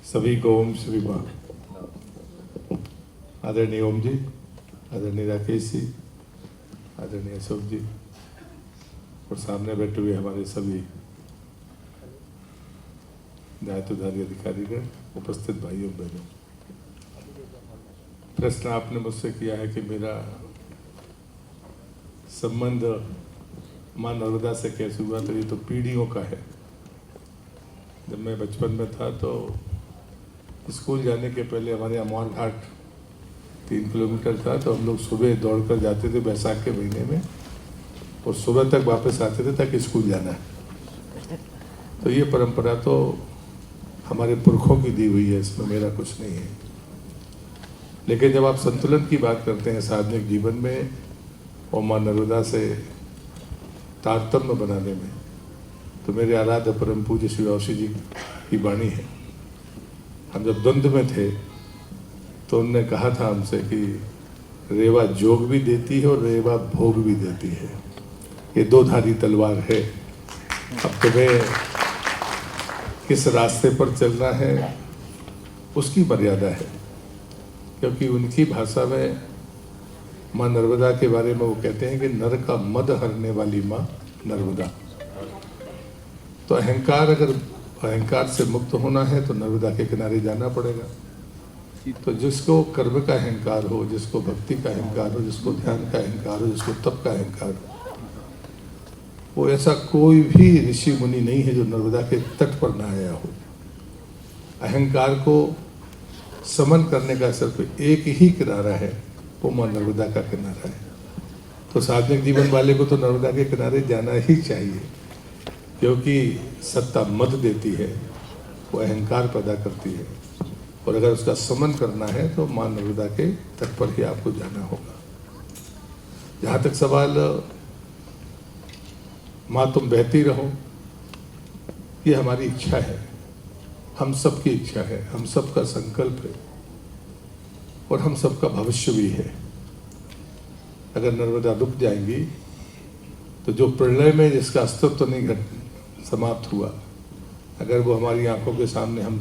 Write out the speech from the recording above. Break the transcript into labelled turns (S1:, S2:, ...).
S1: सभी को ओम श्री मां। आदरणीय ओम जी, आदरणीय राकेश जी, आदरणीय अशोक जी और सामने बैठे हुए हमारे सभी दायित्वधारी अधिकारीगण, उपस्थित भाइयों बहनों। प्रश्न आपने मुझसे किया है कि मेरा संबंध मां नर्मदा से कैसे हुआ, तो ये तो पीढ़ियों का है। जब मैं बचपन में था तो स्कूल जाने के पहले हमारे यहाँ मौर घाट 3 किलोमीटर था, तो हम लोग सुबह दौड़कर जाते थे बैसाख के महीने में और सुबह तक वापस आते थे ताकि स्कूल जाना है। तो ये परंपरा तो हमारे पुरखों की दी हुई है, इसमें मेरा कुछ नहीं है। लेकिन जब आप संतुलन की बात करते हैं साधनिक जीवन में और मां नर्मदा से तारतम्य बनाने में, तो मेरे आराध्य परम पूज्य श्री वाशी जी की वाणी है। हम जब द्वंद्व में थे तो उन्होंने कहा था हमसे कि रेवा जोग भी देती है और रेवा भोग भी देती है, ये 2 धारी तलवार है। अब तुम्हें किस रास्ते पर चलना है उसकी मर्यादा है, क्योंकि उनकी भाषा में मां नर्मदा के बारे में वो कहते हैं कि नर का मद हरने वाली मां नर्मदा। तो अहंकार से मुक्त होना है तो नर्मदा के किनारे जाना पड़ेगा। तो जिसको कर्म का अहंकार हो, जिसको भक्ति का अहंकार हो, जिसको ध्यान का अहंकार हो, जिसको तप का अहंकार हो, वो ऐसा कोई भी ऋषि मुनि नहीं है जो नर्मदा के तट पर ना आया हो। अहंकार को समन करने का सिर्फ एक ही किनारा है, वो मां नर्मदा का किनारा है। तो साधनिक जीवन वाले को तो नर्मदा के किनारे जाना ही चाहिए, क्योंकि सत्ता मद देती है, वो अहंकार पैदा करती है, और अगर उसका समन करना है तो मां नर्मदा के तट पर ही आपको जाना होगा। जहाँ तक सवाल मां तुम बहती रहो, ये हमारी इच्छा है, हम सबकी इच्छा है, हम सबका संकल्प है और हम सबका भविष्य भी है। अगर नर्मदा रुक जाएंगी तो जो प्रलय में जिसका अस्तित्व नहीं समाप्त हुआ, अगर वो हमारी आंखों के सामने हम